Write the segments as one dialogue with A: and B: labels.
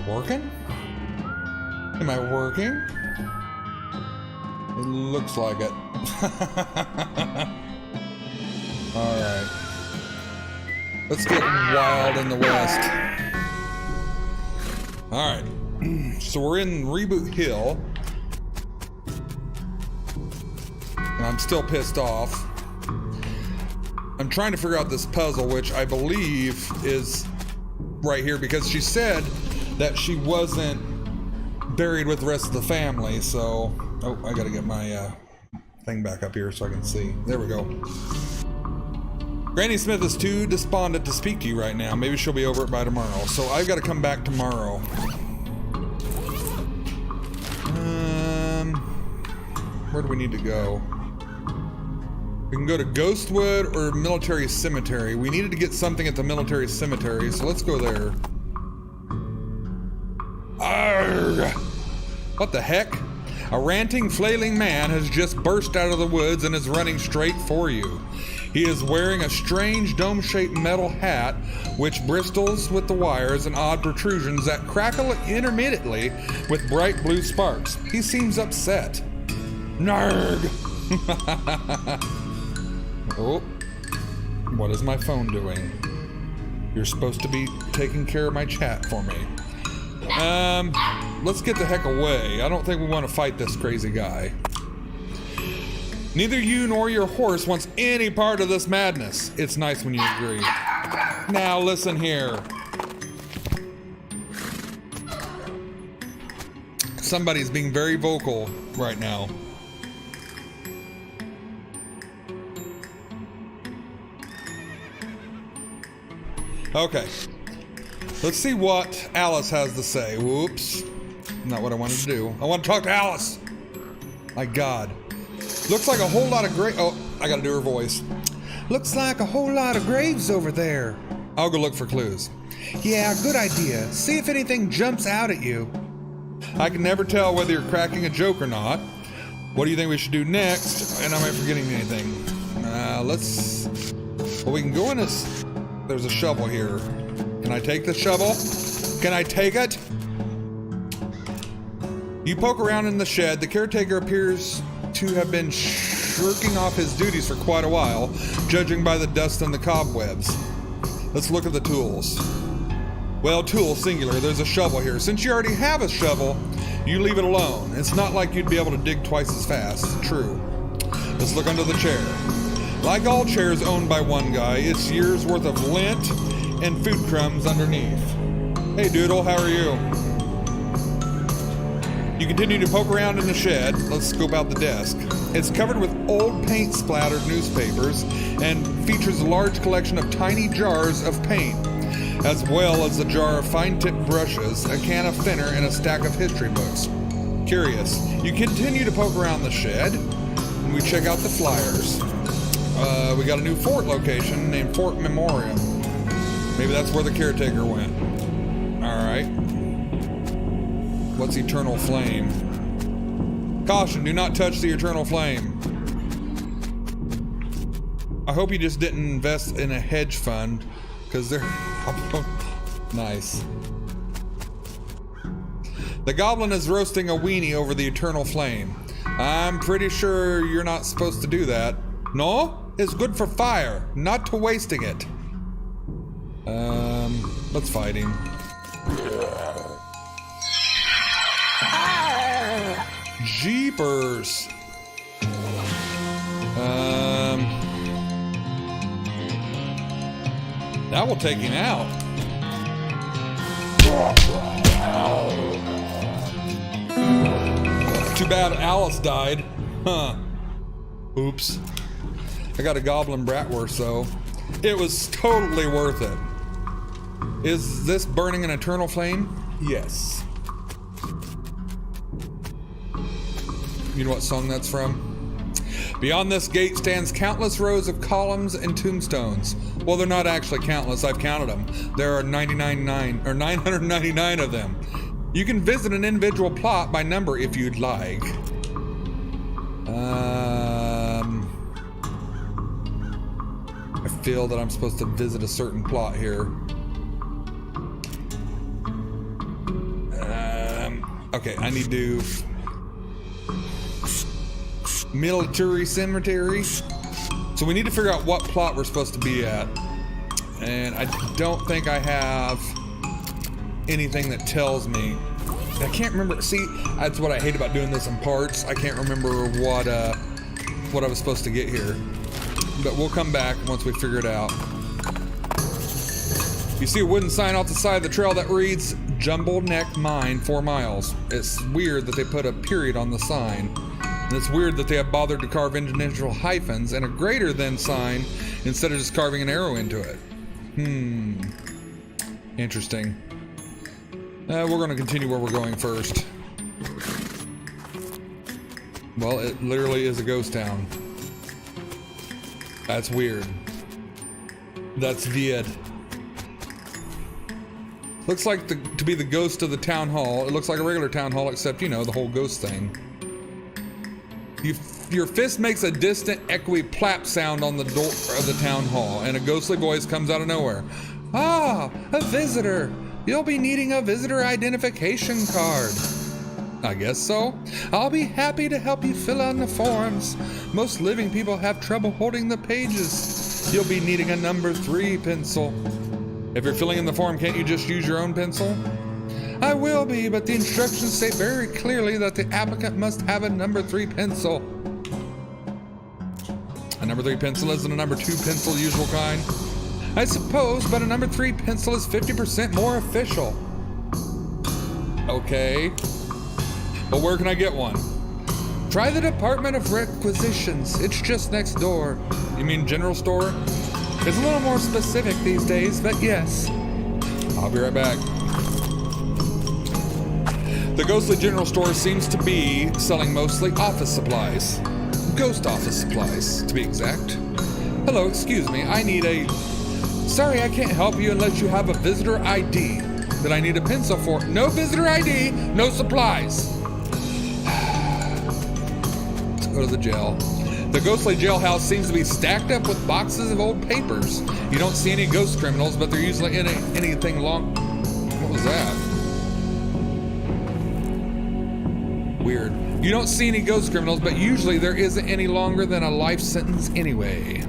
A: working? Am I working? It looks like it. Alright. Let's get wild in the West. Alright. So we're in Reboot Hill. And I'm still pissed off. I'm trying to figure out this puzzle, which I believe is right here, because she said that she wasn't buried with the rest of the family, so... Oh, I gotta get my thing back up here so I can see. There we go. Granny Smith is too despondent to speak to you right now. Maybe she'll be over it by tomorrow. So I've got to come back tomorrow. Where do we need to go? We can go to Ghostwood or Military Cemetery. We needed to get something at the Military Cemetery, so let's go there. Arrgh! What the heck? A ranting, flailing man has just burst out of the woods and is running straight for you. He is wearing a strange dome-shaped metal hat which bristles with the wires and odd protrusions that crackle intermittently with bright blue sparks. He seems upset. Narg! Oh, what is my phone doing? You're supposed to be taking care of my chat for me. Let's get the heck away. I don't think we want to fight this crazy guy. Neither you nor your horse wants any part of this madness. It's nice when you agree. Now listen here. Somebody's being very vocal right now. Okay. Let's see what Alice has to say. Whoops. Not what I wanted to do. I want to talk to Alice. My God. Looks like a whole lot of Oh, I gotta do her voice. Looks like a whole lot of graves over there. I'll go look for clues. Yeah, good idea. See if anything jumps out at you. I can never tell whether you're cracking a joke or not. What do you think we should do next? And am I forgetting anything? Well, we can go in this. There's a shovel here. Can I take the shovel? Can I take it? You poke around in the shed. The caretaker appears to have been shirking off his duties for quite a while, judging by the dust and the cobwebs. Let's look at the tools. Well, tool singular, there's a shovel here. Since you already have a shovel, you leave it alone. It's not like you'd be able to dig twice as fast. True. Let's look under the chair. Like all chairs owned by one guy, it's years worth of lint and food crumbs underneath. Hey Doodle, how are you? You continue to poke around in the shed. Let's scope out the desk. It's covered with old paint-splattered newspapers and features a large collection of tiny jars of paint, as well as a jar of fine-tipped brushes, a can of thinner, and a stack of history books. Curious. You continue to poke around the shed, and we check out the flyers. We got a new fort location named Fort Memoriam. Maybe that's where the caretaker went. Alright. What's Eternal Flame? Caution, do not touch the Eternal Flame. I hope you just didn't invest in a hedge fund, because they're... Nice. The goblin is roasting a weenie over the Eternal Flame. I'm pretty sure you're not supposed to do that. No? It's good for fire, not to wasting it. Let's fight him. Jeepers. That will take him out. Too bad Alice died. Huh. Oops. I got a goblin bratwurst though. It was totally worth it. Is this burning an eternal flame? Yes. You know what song that's from? Beyond this gate stands countless rows of columns and tombstones. Well, they're not actually countless. I've counted them. There are 999 of them. You can visit an individual plot by number if you'd like. I feel that I'm supposed to visit a certain plot here. Okay, I need to... Military cemetery. So we need to figure out what plot we're supposed to be at. And I don't think I have anything that tells me. I can't remember. See, that's what I hate about doing this in parts. I can't remember what I was supposed to get here. But we'll come back once we figure it out. You see a wooden sign off the side of the trail that reads, Jumble Neck Mine, 4 miles. It's weird that they put a period on the sign. And it's weird that they have bothered to carve individual hyphens and a greater than sign instead of just carving an arrow into it. Interesting. We're going to continue where we're going first. Well, it literally is a ghost town. That's weird. That's weird. Looks like to be the ghost of the town hall. It looks like a regular town hall, except, you know, the whole ghost thing. Your fist makes a distant, echoey plap sound on the door of the town hall, and a ghostly voice comes out of nowhere. Ah, a visitor. You'll be needing a visitor identification card. I guess so. I'll be happy to help you fill out the forms. Most living people have trouble holding the pages. You'll be needing a number 3 pencil. If you're filling in the form, can't you just use your own pencil? I will be, but the instructions say very clearly that the applicant must have a number 3 pencil. A number 3 pencil isn't a number 2 pencil, usual kind? I suppose, but a number 3 pencil is 50% more official. Okay. But where can I get one? Try the Department of Requisitions. It's just next door. You mean general store? It's a little more specific these days, but yes. I'll be right back. The ghostly general store seems to be selling mostly office supplies. Ghost office supplies, to be exact. Hello, excuse me, I need a... Sorry, I can't help you unless you have a visitor ID that I need a pencil for. No visitor ID, no supplies. Let's go to the jail. The ghostly jailhouse seems to be stacked up with boxes of old papers. You don't see any ghost criminals, but they're usually in anything long... What was that? Weird. You don't see any ghost criminals, but usually there isn't any longer than a life sentence anyway.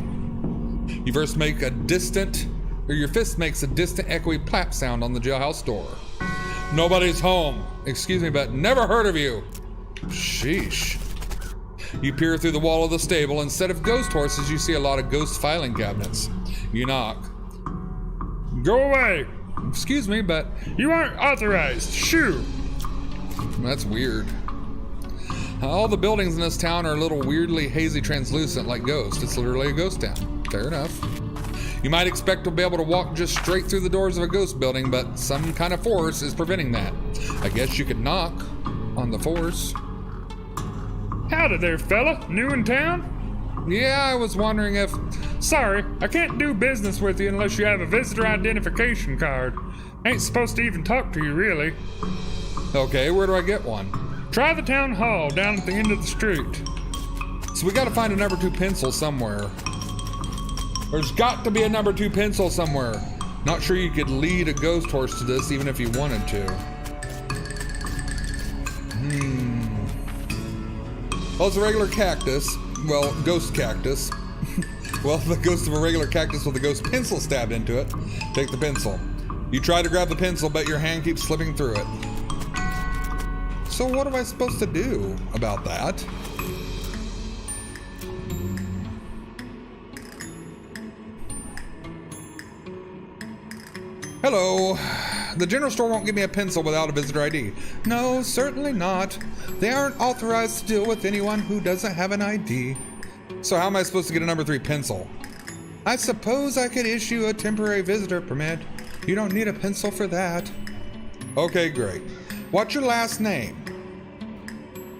A: Your fist makes a distant, echoey plap sound on the jailhouse door. Nobody's home. Excuse me, but never heard of you. Sheesh. You peer through the wall of the stable. Instead of ghost horses, you see a lot of ghost filing cabinets. You knock. Go away. Excuse me, but you aren't authorized. Shoo. That's weird. All the buildings in this town are a little weirdly hazy translucent like ghosts. It's literally a ghost town. Fair enough. You might expect to be able to walk just straight through the doors of a ghost building, but some kind of force is preventing that. I guess you could knock on the force.
B: Howdy there, fella. New in town?
A: Yeah, I was wondering if...
B: Sorry, I can't do business with you unless you have a visitor identification card. Ain't supposed to even talk to you, really.
A: Okay, where do I get one?
B: Try the town hall down at the end of the street.
A: So we gotta find a number 2 pencil somewhere. There's got to be a number 2 pencil somewhere. Not sure you could lead a ghost horse to this even if you wanted to. Well, it's a regular cactus. Well, ghost cactus. Well, the ghost of a regular cactus with a ghost pencil stabbed into it. Take the pencil. You try to grab the pencil, but your hand keeps slipping through it. So what am I supposed to do about that? Hello. The general store won't give me a pencil without a visitor ID. No, certainly not. They aren't authorized to deal with anyone who doesn't have an ID. So how am I supposed to get a number 3 pencil? I suppose I could issue a temporary visitor permit. You don't need a pencil for that. Okay, great. What's your last name?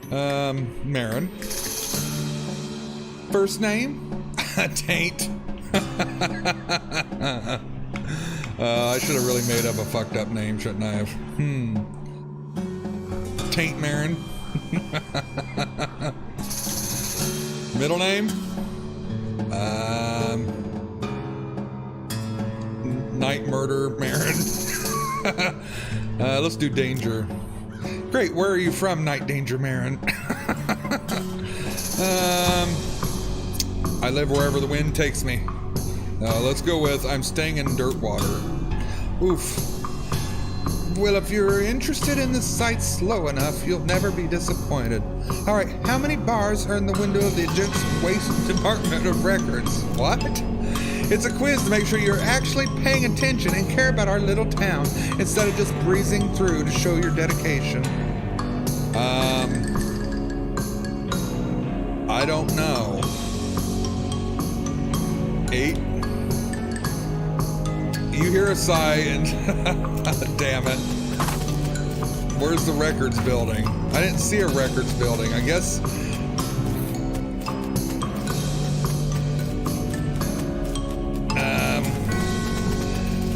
A: Maaron. First name? Taint. I should have really made up a fucked up name, shouldn't I have? Nightmaaron. Middle name? Night Murder Maaron. Let's do Danger. Great, where are you from, Night Danger Maron? I live wherever the wind takes me. Let's go with I'm staying in Dirtwater. Oof. Well, if you're interested in the site slow enough, you'll never be disappointed. All right, how many bars are in the window of the Adjacent Waste Department of Records? What? It's a quiz to make sure you're actually paying attention and care about our little town instead of just breezing through to show your dedication. I don't know. 8? You hear a sigh and damn it. Where's the records building? I didn't see a records building. I guess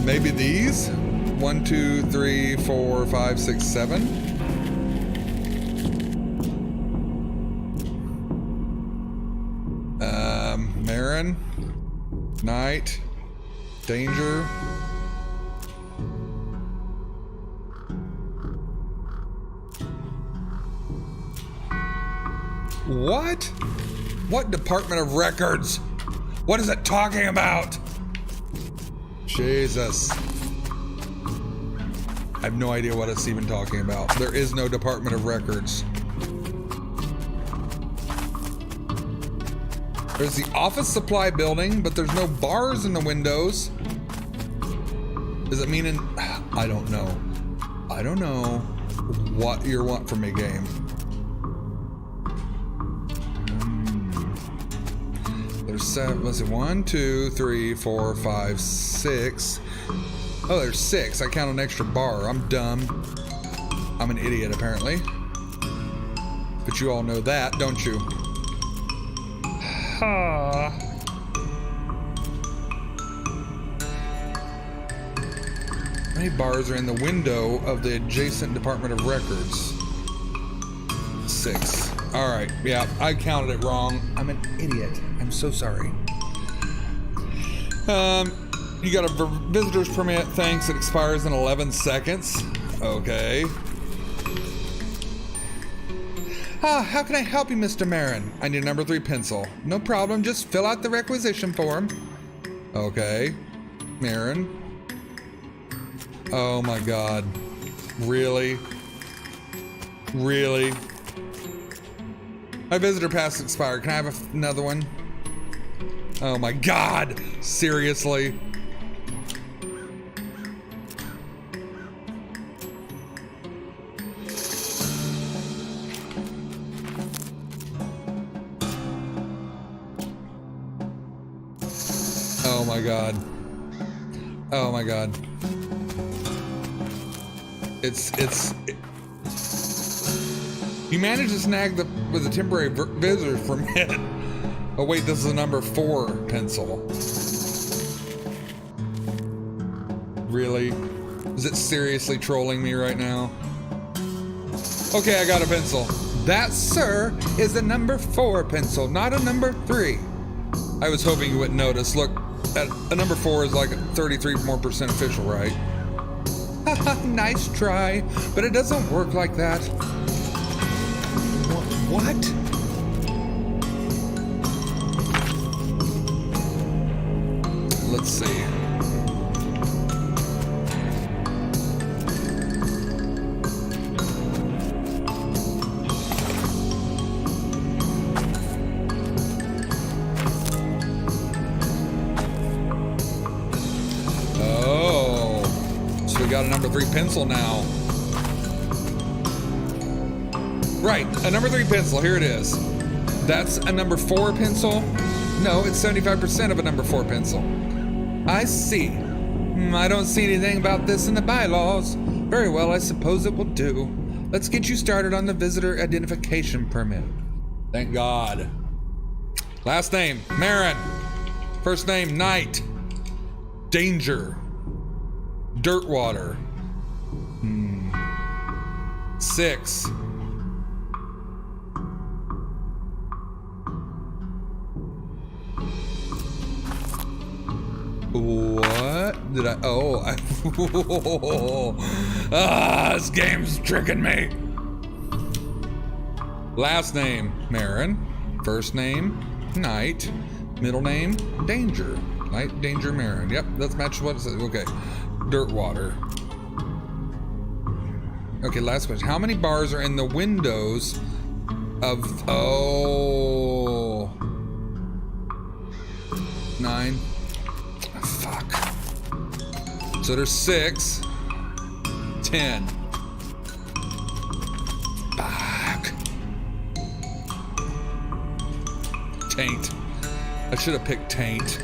A: maybe these? 1, 2, 3, 4, 5, 6, 7. Maron, Night, Danger. What? What Department of Records? What is it talking about? Jesus. I have no idea what it's even talking about. There is no Department of Records. There's the office supply building, but there's no bars in the windows. Does it mean I don't know. I don't know what you want from me, game. There's 7, let's see, 1, 2, 3, 4, 5, 6. Oh, there's 6. I count an extra bar. I'm dumb. I'm an idiot, apparently. But you all know that, don't you?
B: How
A: many bars are in the window of the adjacent Department of Records? 6. All right, yeah, I counted it wrong. I'm an idiot. I'm so sorry. You got a visitor's permit, thanks. It expires in 11 seconds. Okay. How can I help you, Mr. Maron? I need a number 3 pencil. No problem, just fill out the requisition form. Okay. Maron. Oh my God. Really? Really? My visitor pass expired. Can I have another one? Oh my God. Seriously? Oh my God. Oh my God. You managed to snag with a temporary visitor permit. Oh wait, this is a number 4 pencil. Really? Is it seriously trolling me right now? Okay, I got a pencil. That, sir, is a number 4 pencil, not a number 3. I was hoping you wouldn't notice. Look, a number 4 is like 33% more official, right? Nice try, but it doesn't work like that. What? Let's see. Oh, so we got a number 3 pencil now. Right, a number 3 pencil, here it is. That's a number 4 pencil? No, it's 75% of a number 4 pencil. I see. I don't see anything about this in the bylaws. Very well, I suppose it will do. Let's get you started on the visitor identification permit. Thank God. Last name, Maron. First name, Night. Danger. Dirtwater. 6. What did I? Oh, this game's tricking me. Last name, Maaron. First name, Night. Middle name, Danger. Night, Danger, Maaron. Yep, that's matches what it says. Okay. Dirtwater. Okay, last question. How many bars are in the windows of... Oh... 9. Fuck. So there's 6. 10. Fuck. Taint. I should have picked taint.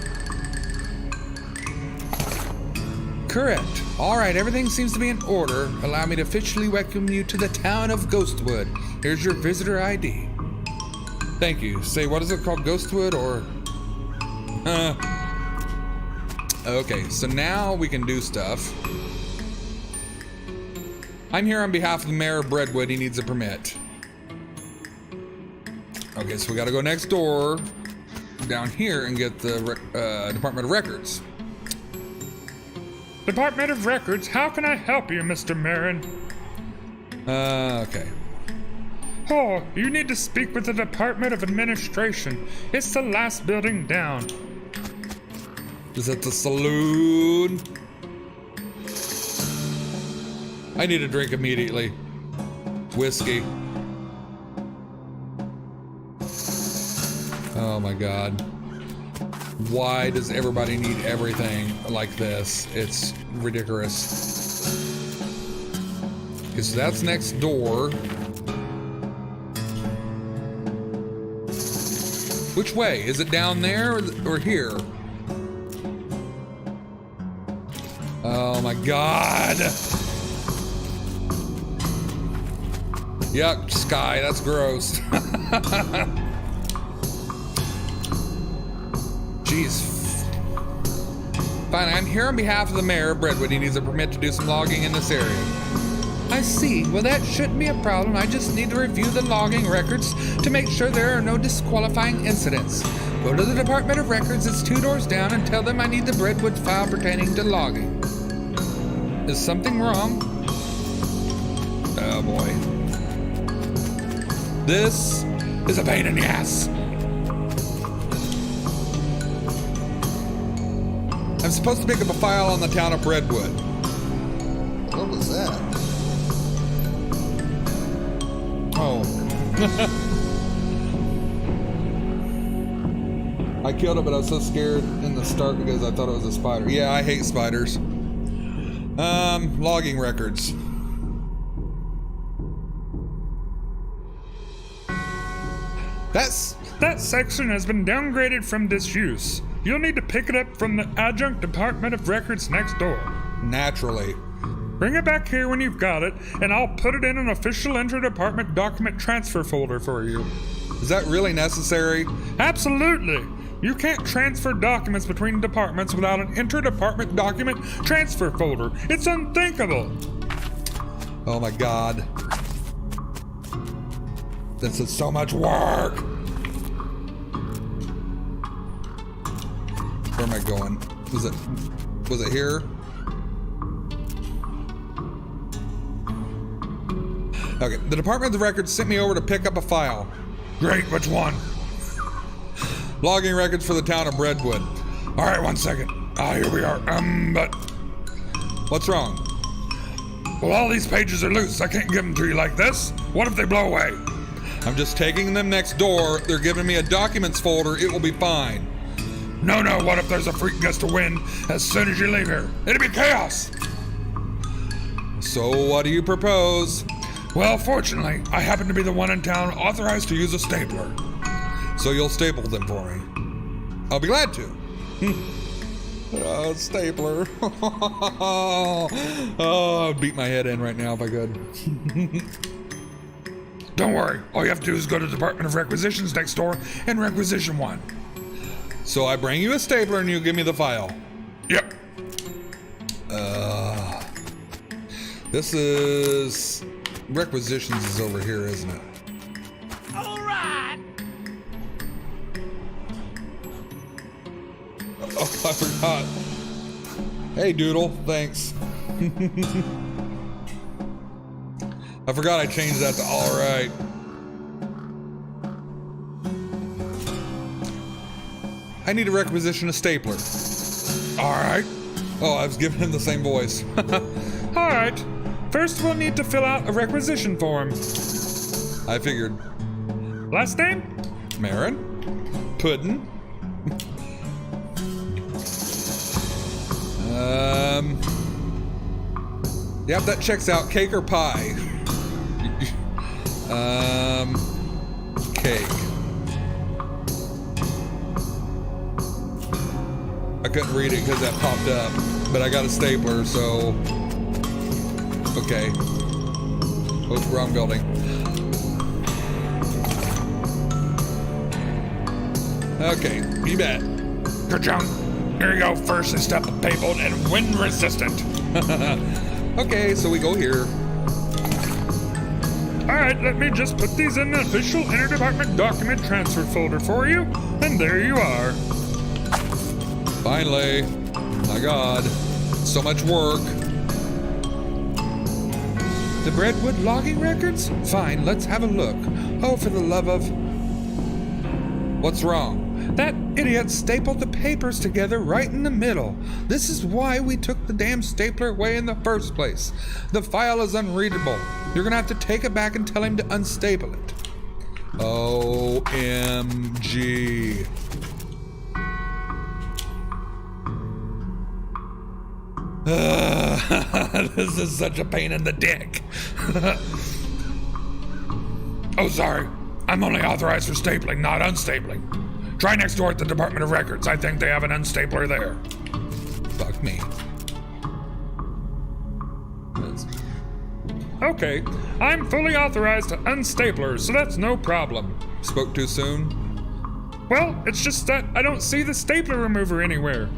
A: Correct. All right, everything seems to be in order. Allow me to officially welcome you to the town of Ghostwood. Here's your visitor ID. Thank you. Say, what is it called? Ghostwood or... Okay, so now we can do stuff. I'm here on behalf of the mayor of Breadwood. He needs a permit. Okay, so we gotta go next door down here and get the Department of Records.
B: Department of Records, how can I help you, Mr. Maaron?
A: Okay.
B: Oh, you need to speak with the Department of Administration. It's the last building down.
A: Is that the saloon? I need a drink immediately. Whiskey. Oh my God. Why does everybody need everything like this? It's ridiculous. Okay, so that's next door. Which way? Is it down there or here? Oh my God. Yuck, Sky, that's gross. Jeez. Fine, I'm here on behalf of the mayor of Breadwood. He needs a permit to do some logging in this area. I see. Well, that shouldn't be a problem. I just need to review the logging records to make sure there are no disqualifying incidents. Go to the Department of Records, it's 2 doors down, and tell them I need the Breadwood file pertaining to logging. Is something wrong? Oh boy. This is a pain in the ass. I'm supposed to pick up a file on the town of Breadwood.
C: What was that?
A: Oh. I killed it, but I was so scared in the start because I thought it was a spider. Yeah, I hate spiders. Logging records.
B: That section has been downgraded from disuse. You'll need to pick it up from the adjunct Department of Records next door.
A: Naturally.
B: Bring it back here when you've got it, and I'll put it in an official inter-department document transfer folder for you.
A: Is that really necessary?
B: Absolutely. You can't transfer documents between departments without an inter-department document transfer folder. It's unthinkable.
A: Oh my God. This is so much work. Where am I going? Was it here? Okay, the Department of the Records sent me over to pick up a file.
B: Great, which one?
A: Logging records for the town of Breadwood.
B: All right, 1 second. Here we are. But
A: What's wrong?
B: well, all these pages are loose. I can't give them to you like this. What if they blow away?
A: I'm just taking them next door. They're giving me a documents folder. It will be fine.
B: No, what if there's a freak gust of wind as soon as you leave here? It'll be chaos.
A: So what do you propose?
B: Well, fortunately, I happen to be the one in town authorized to use a stapler.
A: So you'll staple them for me. I'll be glad to. Stapler. Oh, I'd beat my head in right now if I could.
B: Don't worry. All you have to do is go to the Department of Requisitions next door and requisition one.
A: So I bring you a stapler and you give me the file.
B: Yep.
A: This is... Requisitions is over here, isn't it?
D: All right.
A: Oh, I forgot. Hey, Doodle, thanks. I forgot I changed that to all right. I need to requisition a stapler.
B: All right.
A: Oh, I was giving him the same voice.
B: All right. First, we'll need to fill out a requisition form.
A: I figured.
B: Last name?
A: Maaron? Puddin'? Yep, that checks out. Cake or pie? Cake. I couldn't read it because that popped up, but I got a stapler, so... Okay. Oops, wrong building. Okay, you bet.
B: Good job. Here you go. First step of payload and wind resistant.
A: Okay, so we go here.
B: All right, let me just put these in the official interdepartment document transfer folder for you, and there you are.
A: Finally. My God. So much work. The Redwood logging records? Fine, let's have a look. Oh, for the love of... What's wrong? That idiot stapled the papers together right in the middle. This is why we took the damn stapler away in the first place. The file is unreadable. You're gonna have to take it back and tell him to unstaple it. OMG. This is such a pain in the dick.
B: Oh, sorry. I'm only authorized for stapling, not unstapling. Try next door at the Department of Records. I think they have an unstapler there.
A: Fuck me.
B: Okay, I'm fully authorized to unstapler, so that's no problem.
A: Spoke too soon?
B: Well, it's just that I don't see the stapler remover anywhere.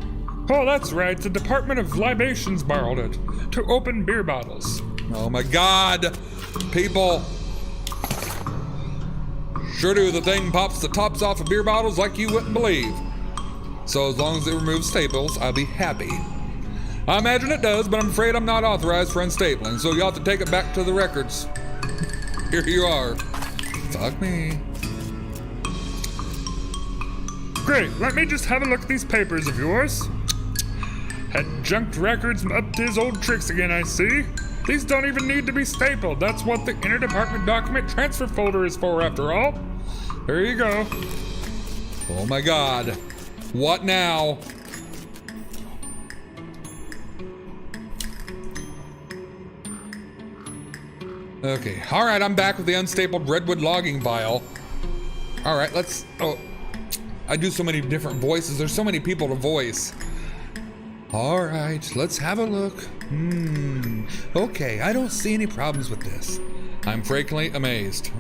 B: Oh, that's right, the Department of Libations borrowed it to open beer bottles.
A: Oh my God. People. Sure do. The thing pops the tops off of beer bottles like you wouldn't believe. So as long as it removes staples, I'll be happy. I imagine it does, but I'm afraid I'm not authorized for unstapling, so you'll have to take it back to the records. Here you are. Fuck me.
B: Great, let me just have a look at these papers of yours. Adjunct records up to his old tricks again, I see. These don't even need to be stapled. That's what the interdepartment document transfer folder is for, after all. There you go.
A: Oh my God. What now? Okay, all right, I'm back with the unstapled Redwood logging file. All right, let's, oh, I do so many different voices. There's so many people to voice. All right, let's have a look. Okay, I don't see any problems with this. I'm frankly amazed.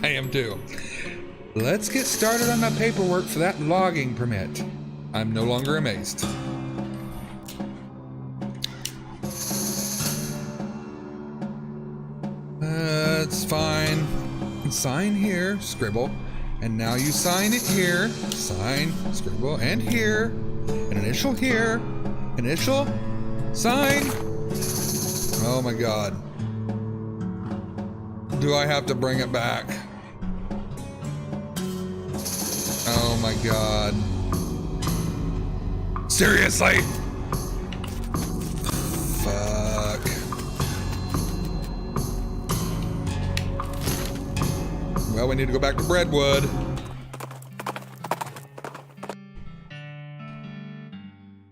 A: I am too. Let's get started on my paperwork for that logging permit. I'm no longer amazed. That's fine. Sign here, scribble. And now you sign it here. Sign, scribble, and here. An initial here. Initial. Sign. Oh my God. Do I have to bring it back? Oh my God. Seriously? Fuck. Well, we need to go back to Redwood.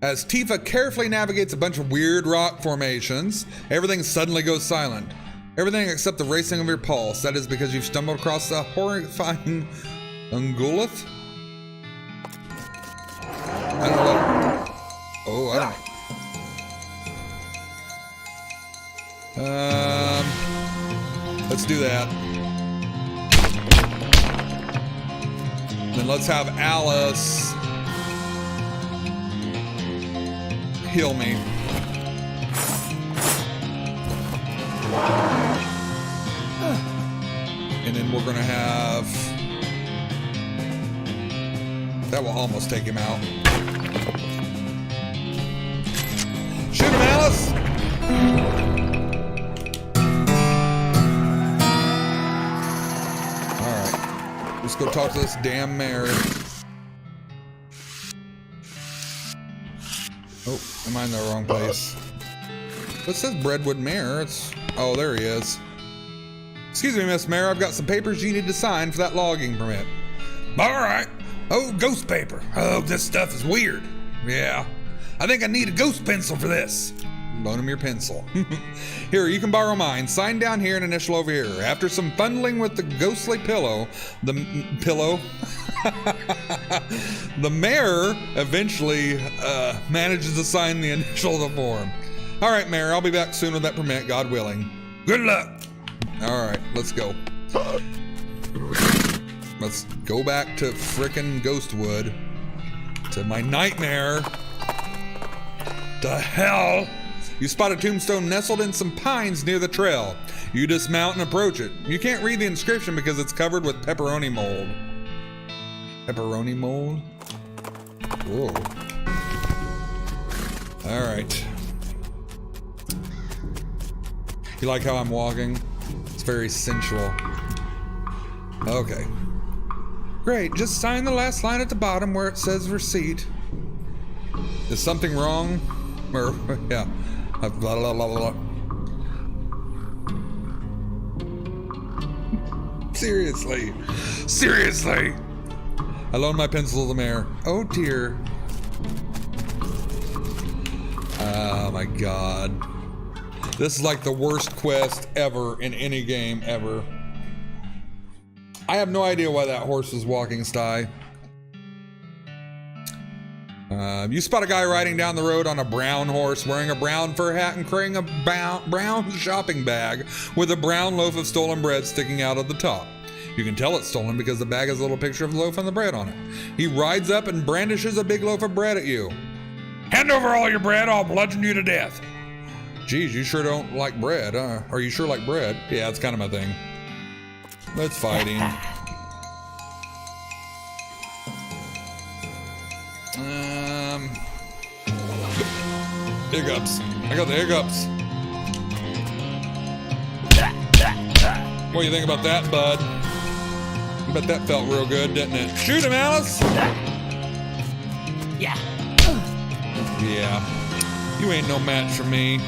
A: As Tifa carefully navigates a bunch of weird rock formations, everything suddenly goes silent. Everything except the racing of your pulse. That is because you've stumbled across the horrifying ungulith? I don't know what... Oh, I don't know. Let's do that. Then let's have Alice heal me. And then we're gonna have... That will almost take him out. Shoot him, Alice! Alright. Let's go talk to this damn mayor. Am I in the wrong place? It says Breadwood Mayor. It's... Oh, there he is. Excuse me, Miss Mayor. I've got some papers you need to sign for that logging permit. All right. Oh, ghost paper. Oh, this stuff is weird. Yeah. I think I need a ghost pencil for this. Loan him your pencil. Here, you can borrow mine. Sign down here and initial over here. After some fondling with the ghostly pillow, the mayor eventually manages to sign the initial of the form. All right, Mayor, I'll be back soon with that permit, God willing. Good luck. All right, let's go. Let's go back to frickin' Ghostwood. To my nightmare. The hell? You spot a tombstone nestled in some pines near the trail. You dismount and approach it. You can't read the inscription because it's covered with pepperoni mold. Pepperoni mold? Whoa. All right. You like how I'm walking? It's very sensual. Okay. Great, just sign the last line at the bottom where it says receipt. Is something wrong? Or, yeah. Blah, blah, blah, blah. Seriously. Seriously. I loan my pencil to the mayor. Oh dear. Oh my god. This is like the worst quest ever in any game ever. I have no idea why that horse is walking, Sty. You spot a guy riding down the road on a brown horse, wearing a brown fur hat and carrying a brown shopping bag with a brown loaf of stolen bread sticking out of the top. You can tell it's stolen because the bag has a little picture of the loaf and the bread on it. He rides up and brandishes a big loaf of bread at you. Hand over all your bread, I'll bludgeon you to death. Geez, you sure don't like bread, huh? Are you sure like bread? Yeah, that's kind of my thing. Let's fight him. Hiccups. I got the hiccups. What do you think about that, bud? I bet that felt real good, didn't it? Shoot him, Alice!
D: Yeah.
A: Yeah. You ain't no match for me.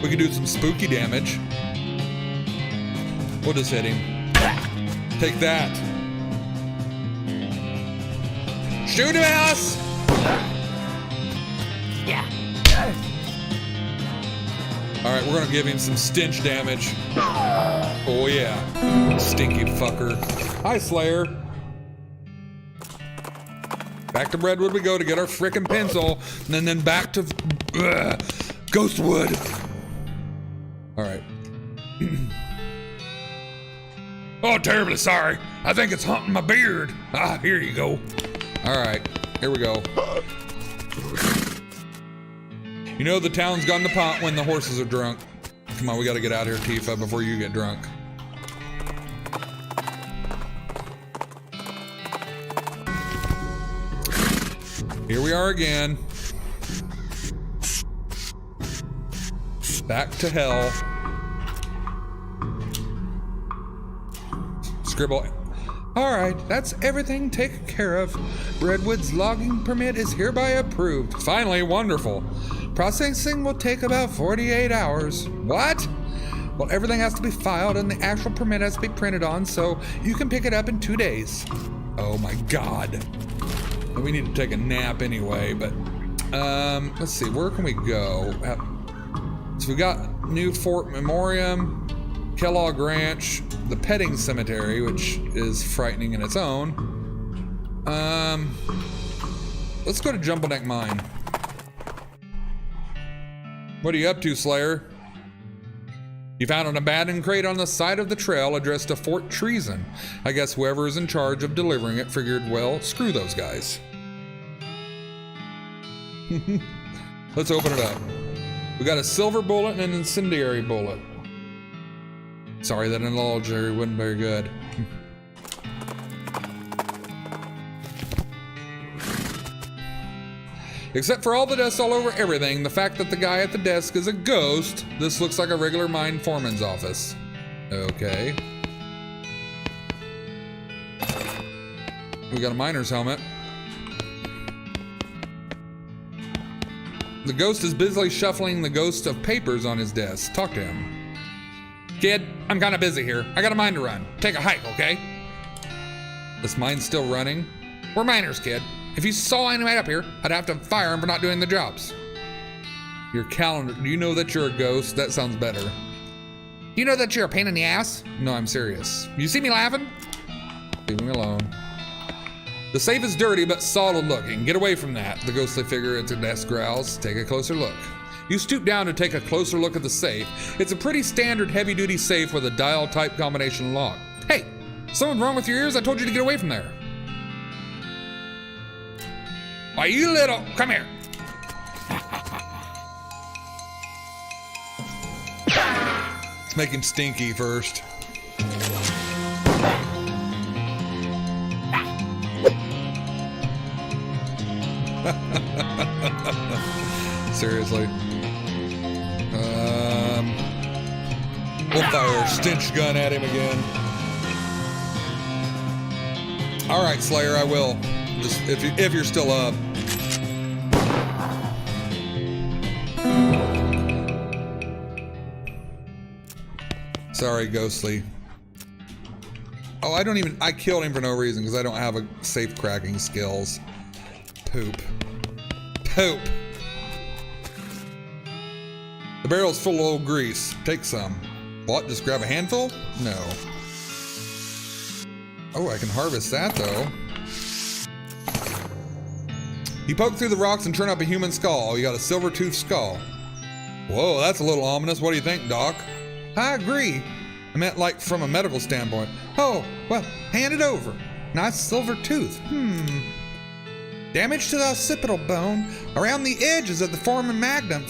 A: We could do some spooky damage. We'll just hit him. Take that. Shoot him, Alice!
D: Yeah.
A: Alright, we're gonna give him some stench damage. Oh yeah. Stinky fucker. Hi, Slayer. Back to Breadwood we go to get our frickin' pencil, and then back to Ghostwood. Alright. Oh, terribly sorry. I think it's hunting my beard. Ah, here you go. Alright, here we go. You know the town's gone to pot when the horses are drunk. Come on, we gotta get out of here, Tifa, before you get drunk. Here we are again. Back to hell. Scribble. Alright, that's everything taken care of. Redwood's logging permit is hereby approved. Finally, wonderful. Processing will take about 48 hours. What? Well, everything has to be filed and the actual permit has to be printed on, so you can pick it up in 2 days. Oh my god. We need to take a nap anyway, but let's see, where can we go? So we got New Fort Memoriam, Kellogg Ranch, the Petting Cemetery, which is frightening in its own. Let's go to Jumbleneck Mine. What are you up to, Slayer? You found an abandoned crate on the side of the trail addressed to Fort Treason. I guess whoever is in charge of delivering it figured, well, screw those guys. Let's open it up. We got a silver bullet and an incendiary bullet. Sorry, that analogy wasn't very good. Except for all the dust all over everything, the fact that the guy at the desk is a ghost, this looks like a regular mine foreman's office. Okay. We got a miner's helmet. The ghost is busily shuffling the ghost of papers on his desk. Talk to him. Kid, I'm kind of busy here. I got a mine to run. Take a hike, okay? This mine's still running? We're miners, kid. If you saw anybody up here, I'd have to fire him for not doing the jobs. Your calendar. Do you know that you're a ghost? That sounds better. Do you know that you're a pain in the ass? No, I'm serious. You see me laughing? Leave me alone. The safe is dirty but solid looking. Get away from that. The ghostly figure at the desk growls. Take a closer look. You stoop down to take a closer look at the safe. It's a pretty standard heavy-duty safe with a dial-type combination lock. Hey, something wrong with your ears? I told you to get away from there. Why, you little... Come here. Let's make him stinky first. Seriously. We'll fire a stench gun at him again. All right, Slayer, I will. Just if you're still up. Sorry, Ghostly. Oh, I killed him for no reason because I don't have a safe cracking skills. Poop. Poop. The barrel's full of old grease. Take some. What? Just grab a handful? No. Oh, I can harvest that though. You poke through the rocks and turn up a human skull. You got a silver-toothed skull. Whoa, that's a little ominous. What do you think, Doc? I agree. I meant like from a medical standpoint. Oh, well, hand it over. Nice silver tooth. Damage to the occipital bone around the edges of the foramen magnum,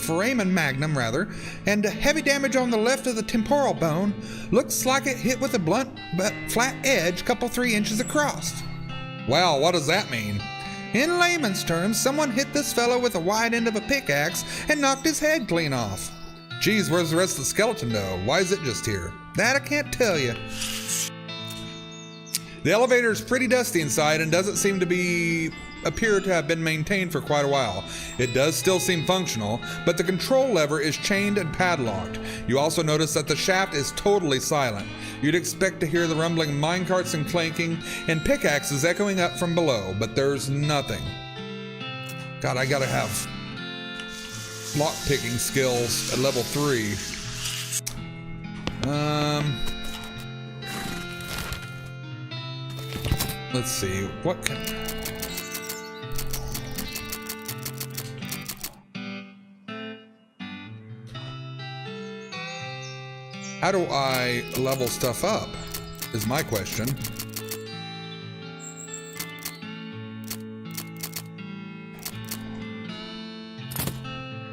A: and heavy damage on the left of the temporal bone. Looks like it hit with a blunt but flat edge, couple 3 inches across. Wow, what does that mean? In layman's terms, someone hit this fellow with a wide end of a pickaxe and knocked his head clean off. Geez, where's the rest of the skeleton though? Why is it just here? That I can't tell you. The elevator is pretty dusty inside and doesn't seem to appear to have been maintained for quite a while. It does still seem functional, but the control lever is chained and padlocked. You also notice that the shaft is totally silent. You'd expect to hear the rumbling minecarts and clanking and pickaxes echoing up from below, but there's nothing. God, I gotta have lockpicking skills at level 3. Let's see, what can... How do I level stuff up, is my question.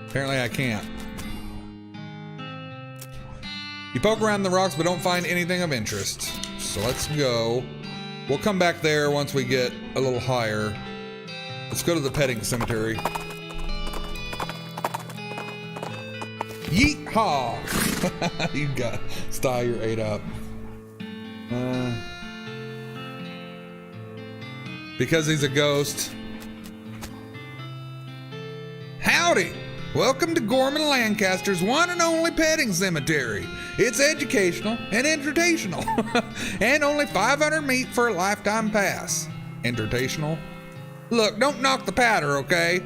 A: Apparently I can't. You poke around the rocks but don't find anything of interest. So let's go. We'll come back there once we get a little higher. Let's go to the petting cemetery. Yeet-haw! You got style, you're 8 up. Because he's a ghost. Howdy! Welcome to Gorman Lancaster's one and only petting cemetery. It's educational and entertainal. And only 500 meat for a lifetime pass. Entertainal? Look, don't knock the powder, okay?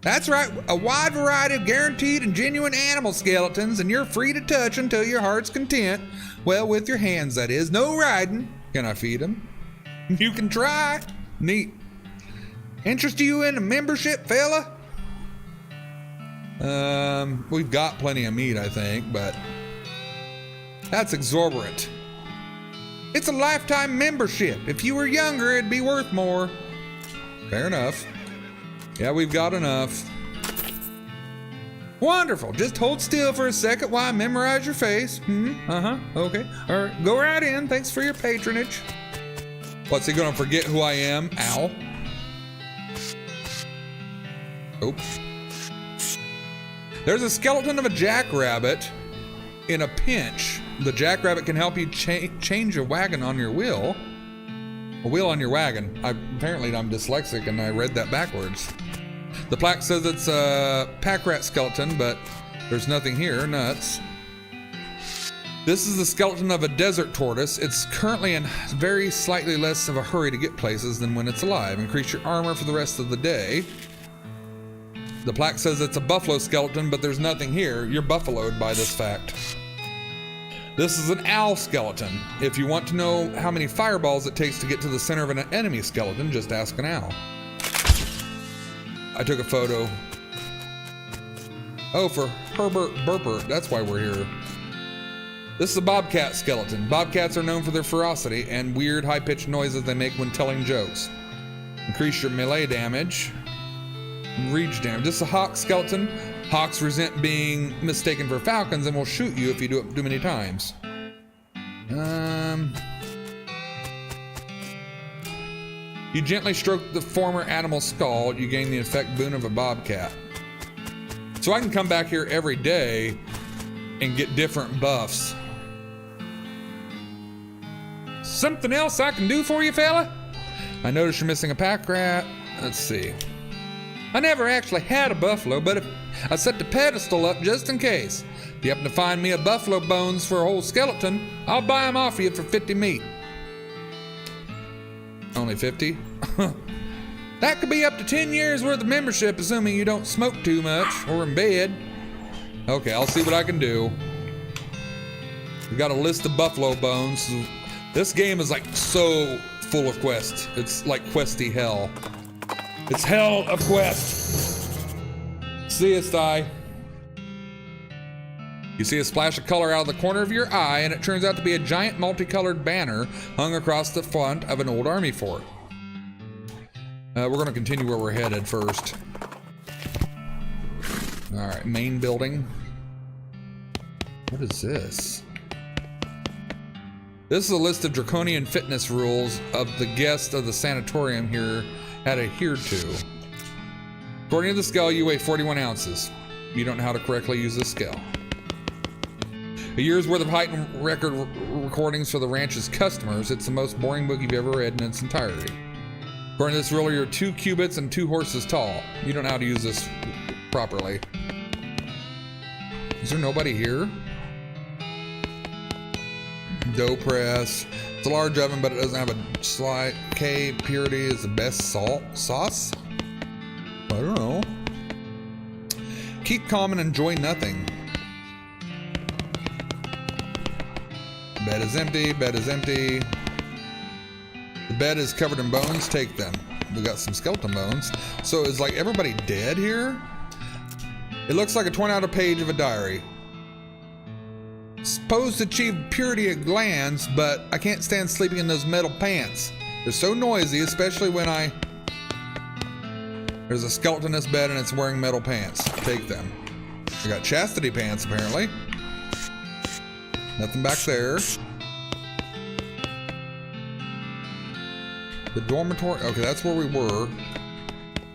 A: That's right, a wide variety of guaranteed and genuine animal skeletons, and you're free to touch until your heart's content. Well, with your hands, that is. No riding. Can I feed them? You can try. Neat. Interest you in a membership, fella? We've got plenty of meat, I think, but that's exorbitant. It's a lifetime membership. If you were younger, it'd be worth more. Fair enough. Yeah, we've got enough. Wonderful. Just hold still for a second while I memorize your face. Okay. All right, go right in. Thanks for your patronage. What's he gonna forget who I am? Ow. Oops. There's a skeleton of a jackrabbit in a pinch. The jackrabbit can help you change a wagon on your will. A wheel on your wagon. Apparently I'm dyslexic and I read that backwards. The plaque says it's a pack rat skeleton, but there's nothing here. Nuts. This is the skeleton of a desert tortoise. It's currently in very slightly less of a hurry to get places than when it's alive. Increase your armor for the rest of the day. The plaque says it's a buffalo skeleton, but there's nothing here. You're buffaloed by this fact. This is an owl skeleton. If you want to know how many fireballs it takes to get to the center of an enemy skeleton, just ask an owl. I took a photo. Oh, for Herbert Burper. That's why we're here. This is a bobcat skeleton. Bobcats are known for their ferocity and weird high-pitched noises they make when telling jokes. Increase your melee damage. Reach damage. This is a hawk skeleton. Hawks resent being mistaken for falcons and will shoot you if you do it too many times. You gently stroke the former animal's skull. You gain the effect boon of a bobcat. So I can come back here every day and get different buffs. Something else I can do for you, fella? I notice you're missing a pack rat. Let's see. I never actually had a buffalo, but I set the pedestal up just in case. If you happen to find me a buffalo bones for a whole skeleton, I'll buy them off you for 50 meat. Only 50? That could be up to 10 years worth of membership, assuming you don't smoke too much or in bed. Okay, I'll see what I can do. We got a list of buffalo bones. This game is like so full of quests. It's like questy hell. It's hell of quests. See ya, Sty. You see a splash of color out of the corner of your eye, and it turns out to be a giant multicolored banner hung across the front of an old army fort. We're going to continue where we're headed first. All right, main building. What is this? This is a list of draconian fitness rules of the guests of the sanatorium here had adhered to. According to the scale, you weigh 41 ounces. You don't know how to correctly use this scale. A year's worth of height and record recordings for the ranch's customers. It's the most boring book you've ever read in its entirety. According to this rule, you're 2 cubits and 2 horses tall. You don't know how to use this properly. Is there nobody here? Dough press. It's a large oven, but it doesn't have a slight K. Purity is the best sauce? I don't know. Keep calm and enjoy nothing. Bed is empty, bed is empty. The bed is covered in bones, take them. We got some skeleton bones. So is like everybody dead here? It looks like a torn out page of a diary. Supposed to achieve purity of glands, but I can't stand sleeping in those metal pants. They're so noisy, especially when there's a skeleton in this bed and it's wearing metal pants. Take them. We got chastity pants apparently. Nothing back there. The dormitory, okay, that's where we were.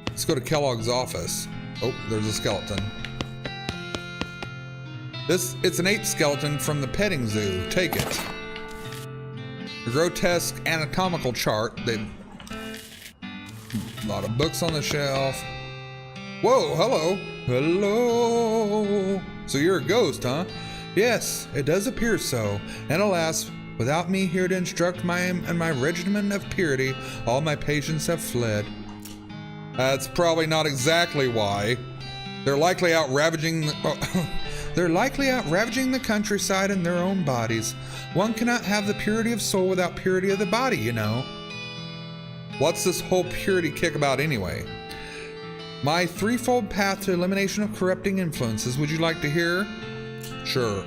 A: Let's go to Kellogg's office. Oh, there's a skeleton. It's an ape skeleton from the petting zoo. Take it. A grotesque anatomical chart. A lot of books on the shelf. Whoa, hello. Hello. So you're a ghost, huh? Yes, it does appear so. And alas, without me here to instruct my regimen of purity, all my patients have fled. That's probably not exactly why. They're likely out ravaging the countryside in their own bodies. One cannot have the purity of soul without purity of the body, you know. What's this whole purity kick about anyway? My threefold path to elimination of corrupting influences. Would you like to hear? Sure.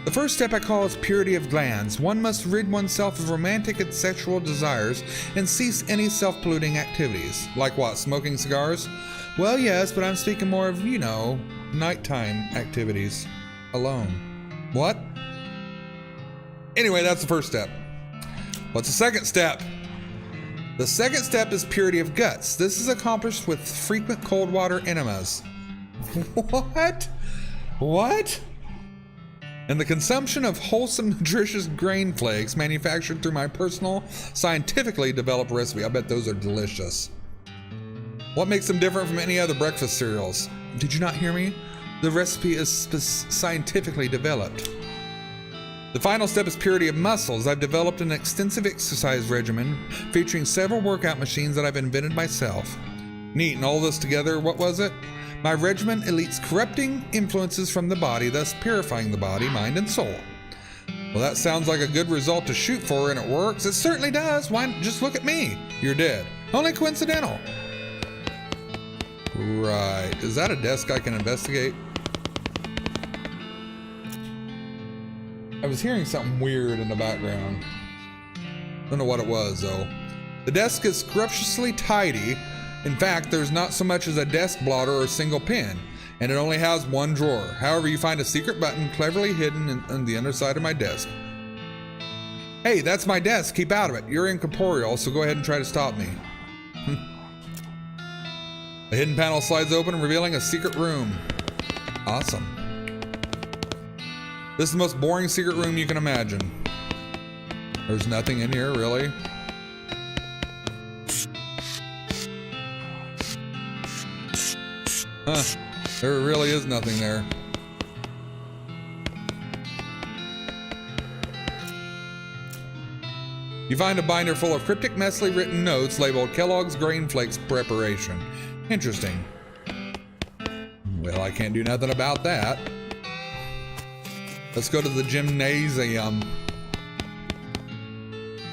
A: The first step I call is purity of glands. One must rid oneself of romantic and sexual desires and cease any self-polluting activities. Like what, smoking cigars? Well, yes, but I'm speaking more of, you know, nighttime activities. Alone. What? Anyway, that's the first step. What's the second step? The second step is purity of guts. This is accomplished with frequent cold water enemas. What? What? and the consumption of wholesome, nutritious grain flakes manufactured through my personal, scientifically developed recipe. I bet those are delicious. What makes them different from any other breakfast cereals? Did you not hear me? The recipe is scientifically developed. The final step is purity of muscles. I've developed an extensive exercise regimen featuring several workout machines that I've invented myself. Neat, and all this together, what was it? My regimen elites corrupting influences from the body, thus purifying the body, mind, and soul. Well, that sounds like a good result to shoot for, and it works. It certainly does. Why, just look at me. You're dead. Only coincidental. Right. Is that a desk I can investigate? I was hearing something weird in the background. Don't know what it was, though. The desk is scrumptiously tidy. In fact, there's not so much as a desk blotter or a single pen, and it only has one drawer. However, you find a secret button cleverly hidden on the underside of my desk. Hey, that's my desk. Keep out of it. You're incorporeal, so go ahead and try to stop me. A hidden panel slides open, revealing a secret room. Awesome. This is the most boring secret room you can imagine. There's nothing in here, really. Huh. There really is nothing there. You find a binder full of cryptic, messily written notes labeled Kellogg's Grain Flakes Preparation. Interesting. Well, I can't do nothing about that. Let's go to the gymnasium.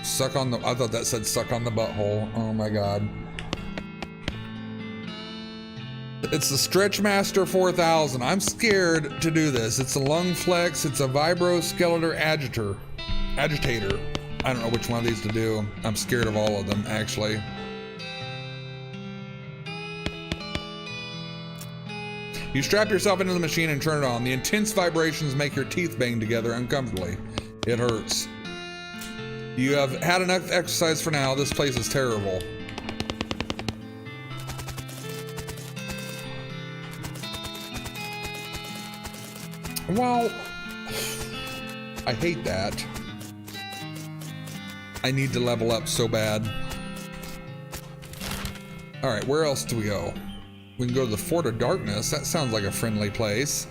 A: Suck on the... I thought that said suck on the butthole. Oh my god. It's the Stretchmaster 4000. I'm scared to do this. It's a lung flex. It's a vibroskeletal agitator. I don't know which one of these to do. I'm scared of all of them, actually. You strap yourself into the machine and turn it on. The intense vibrations make your teeth bang together uncomfortably. It hurts. You have had enough exercise for now. This place is terrible. Well, I hate that. I need to level up so bad. All right, where else do we go? We can go to the Fort of Darkness. That sounds like a friendly place.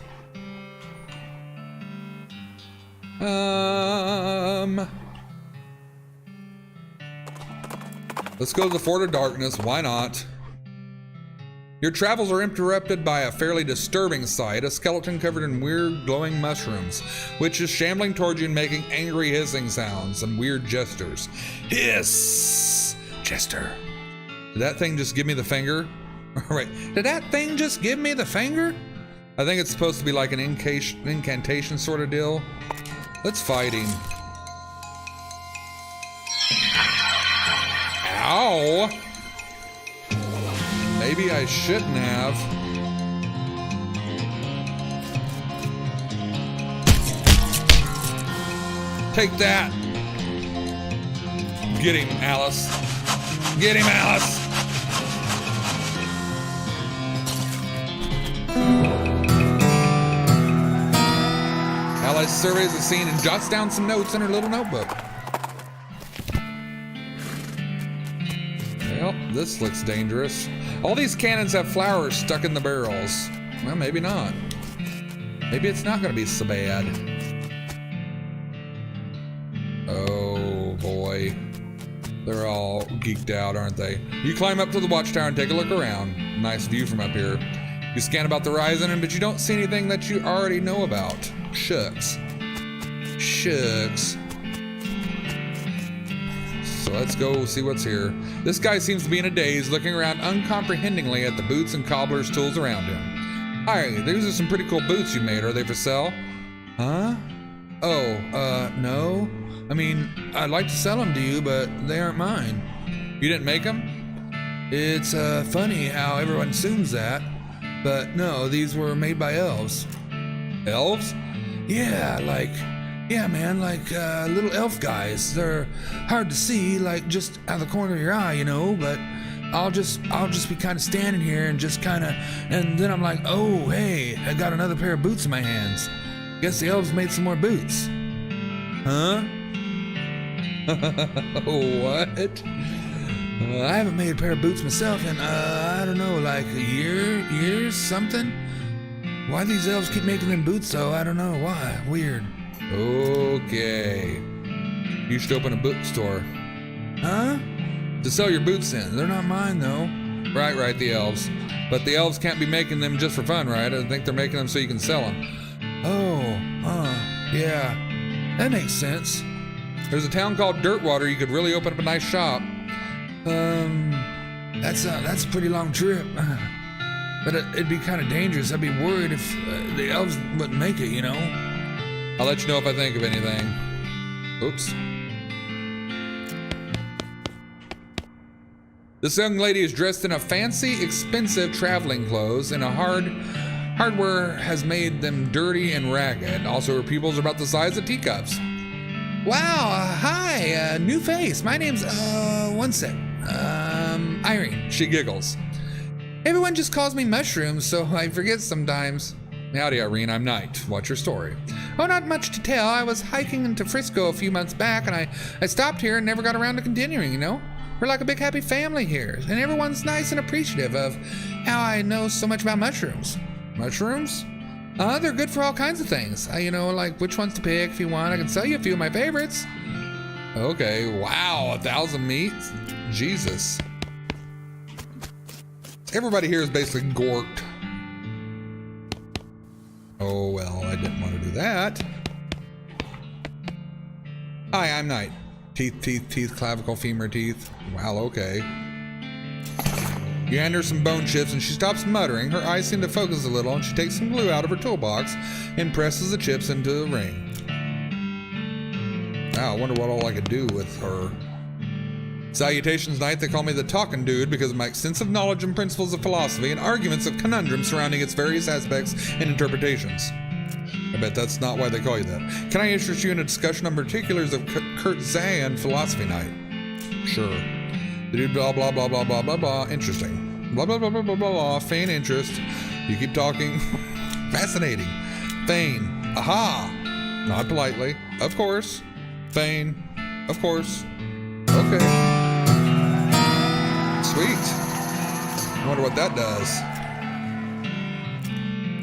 A: Let's go to the Fort of Darkness. Why not? Your travels are interrupted by a fairly disturbing sight, a skeleton covered in weird glowing mushrooms, which is shambling towards you and making angry hissing sounds and weird gestures. Hiss! Jester. Did that thing just give me the finger? All right. Did that thing just give me the finger? I think it's supposed to be like an incantation sort of deal. Let's fight him. Ow! Maybe I shouldn't have. Take that. Get him, Alice. Get him, Alice. Alice surveys the scene and jots down some notes in her little notebook. Well, this looks dangerous. All these cannons have flowers stuck in the barrels. Well, maybe not. Maybe it's not gonna be so bad. Oh boy. They're all geeked out, aren't they? You climb up to the watchtower and take a look around. Nice view from up here. You scan about the horizon, but you don't see anything that you already know about. Shucks. Shucks. So let's go see what's here. This guy seems to be in a daze, looking around uncomprehendingly at the boots and cobbler's tools around him. Hi, these are some pretty cool boots you made. Are they for sale? Huh? Oh, no. I mean, I'd like to sell them to you, but they aren't mine. You didn't make them? It's, funny how everyone assumes that. But no, these were made by elves. Elves? Yeah, man, like little elf guys. They're hard to see, like just out of the corner of your eye, you know, but I'll just be kind of standing here and just kind of, and then I'm like, oh, hey, I got another pair of boots in my hands. Guess the elves made some more boots. Huh? What? I haven't made a pair of boots myself in, I don't know, like a years, something? Why these elves keep making them boots though? I don't know why. Weird. Okay. You should open a bookstore. Huh? To sell your boots in. They're not mine though. Right, the elves. But the elves can't be making them just for fun, right? I think they're making them so you can sell them. Yeah. That makes sense. There's a town called Dirtwater. You could really open up a nice shop. That's a pretty long trip. But it'd be kind of dangerous. I'd be worried if the elves wouldn't make it, you know? I'll let you know if I think of anything. Oops. This young lady is dressed in a fancy, expensive traveling clothes, and hardware has made them dirty and ragged. Also, her pupils are about the size of teacups. Wow, hi, new face. My name's, one sec. Irene. She giggles. Everyone just calls me Mushroom, so I forget sometimes. Howdy, Irene. I'm Knight. What's your story? Oh, not much to tell. I was hiking into Frisco a few months back, and I stopped here and never got around to continuing, you know? We're like a big happy family here, and everyone's nice and appreciative of how I know so much about mushrooms. Mushrooms? They're good for all kinds of things. You know, like which ones to pick if you want. I can sell you a few of my favorites. Okay, wow, 1,000 meats? Jesus. Everybody here is basically gorked. Oh, well, I didn't want to do that. Hi, I'm Knight. Teeth, clavicle, femur, teeth. Wow, okay. You hand her some bone chips and she stops muttering. Her eyes seem to focus a little and she takes some glue out of her toolbox and presses the chips into a ring. Wow, I wonder what all I could do with her. Salutations, Knight. They call me the talking dude because of my extensive knowledge and principles of philosophy and arguments of conundrums surrounding its various aspects and interpretations. I bet that's not why they call you that. Can I interest you in a discussion on particulars of Kurt Zan Philosophy Night? Sure. The dude blah blah blah blah blah blah blah. Interesting. Blah blah blah blah blah blah blah. Feign interest. You keep talking. Fascinating. Feign. Aha. Not politely. Of course. Feign. Of course. Okay. Sweet. I wonder what that does.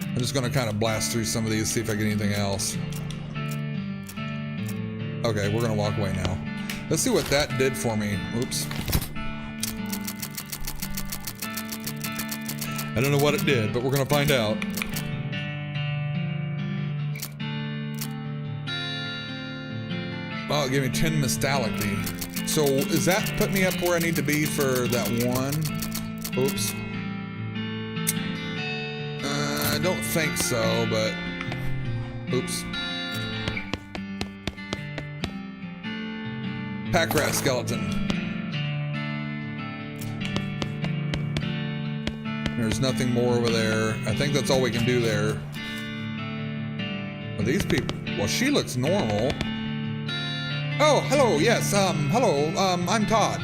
A: I'm just gonna kind of blast through some of these, see if I get anything else. Okay, we're gonna walk away now. Let's see what that did for me. Oops. I don't know what it did, but we're gonna find out. Oh, it gave me 10 nostalgia. So is that put me up where I need to be for that one? Oops. I don't think so, but oops. Pack rat skeleton. There's nothing more over there. I think that's all we can do there. Well, these people, well, she looks normal. Oh, hello, yes, hello, I'm Todd.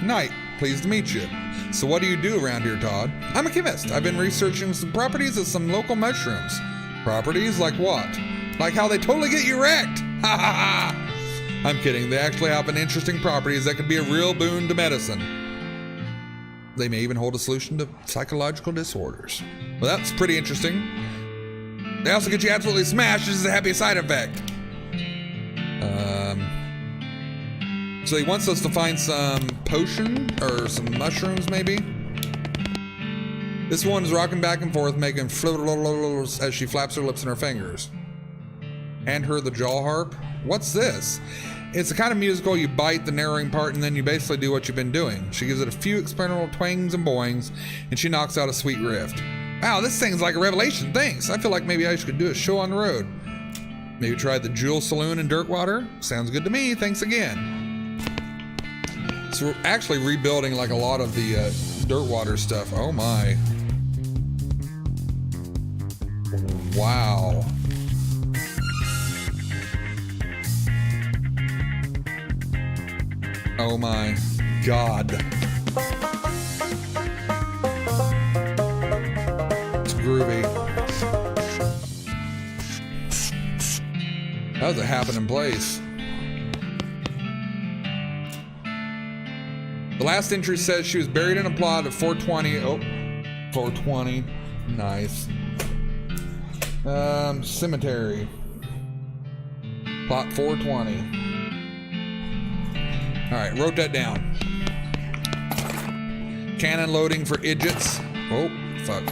A: Knight, pleased to meet you. So what do you do around here, Todd? I'm a chemist. I've been researching some properties of some local mushrooms. Properties like what? Like how they totally get you wrecked. Ha ha ha. I'm kidding. They actually have an interesting properties that could be a real boon to medicine. They may even hold a solution to psychological disorders. Well, that's pretty interesting. They also get you absolutely smashed. This is a happy side effect. So he wants us to find some potion or some mushrooms, maybe. This one is rocking back and forth, making float as she flaps her lips and her fingers. Hand her the jaw harp. What's this? It's the kind of musical you bite the narrowing part and then you basically do what you've been doing. She gives it a few experimental twangs and boings and she knocks out a sweet riff. Wow, this thing's like a revelation. Thanks. I feel like maybe I should do a show on the road. Maybe try the Jewel Saloon in Dirtwater. Sounds good to me. Thanks again. So we're actually rebuilding like a lot of the Dirtwater stuff. Oh my. Wow. Oh my God. It's groovy. That was a happening place. The last entry says she was buried in a plot at 420. Oh, 420. Nice. Cemetery. Plot 420. Alright, wrote that down. Cannon loading for idiots. Oh, fuck.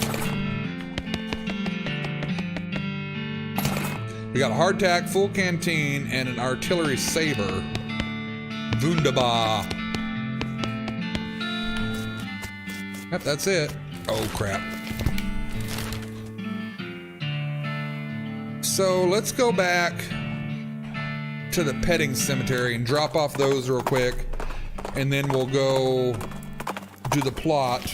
A: We got a hardtack, full canteen, and an artillery saber. Wunderbar. Yep, that's it. Oh, crap. So let's go back to the petting cemetery and drop off those real quick, and then we'll go do the plot.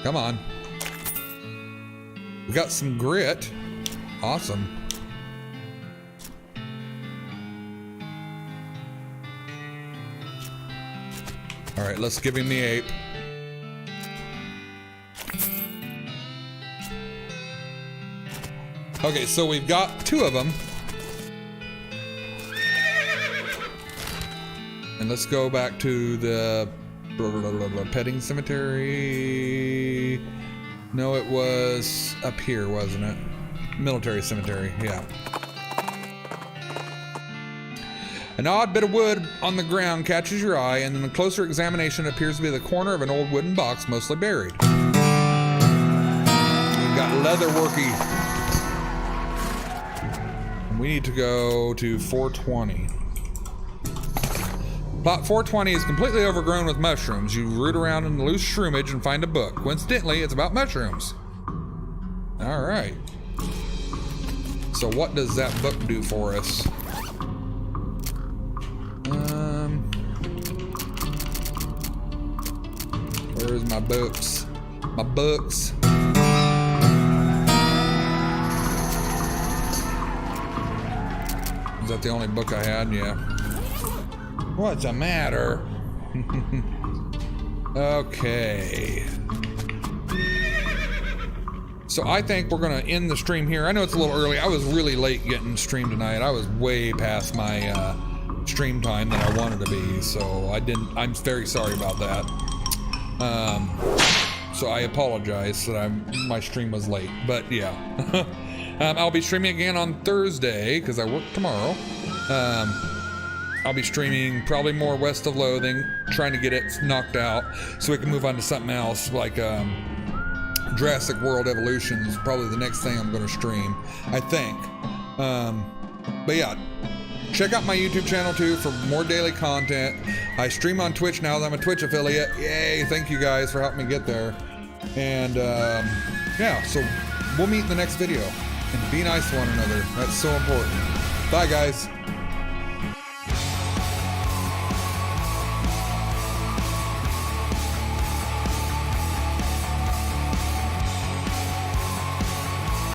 A: Come on. We got some grit. Awesome. All right, let's give him the ape. Okay, so we've got 2 of them. And let's go back to the petting cemetery. No, it was up here, wasn't it? Military cemetery, yeah. An odd bit of wood on the ground catches your eye, and in a closer examination, it appears to be the corner of an old wooden box, mostly buried. We've got leatherworky. We need to go to 420. Plot 420 is completely overgrown with mushrooms. You root around in the loose shroomage and find a book. Coincidentally, it's about mushrooms. All right. So what does that book do for us? Where's my books? My books. Is that the only book I had? Yeah. What's the matter? Okay. So I think we're gonna end the stream here. I know it's a little early. I was really late getting stream tonight. I was way past my stream time that I wanted to be, so I'm very sorry about that. So I apologize that my stream was late, but yeah. I'll be streaming again on Thursday because I work tomorrow. I'll be streaming probably more West of Loathing, trying to get it knocked out so we can move on to something else like Jurassic World Evolution is probably the next thing I'm going to stream, I think. But yeah, check out my YouTube channel too for more daily content. I stream on Twitch now that I'm a Twitch affiliate. Yay, thank you guys for helping me get there. And yeah, so we'll meet in the next video. And be nice to one another. That's so important. Bye, guys.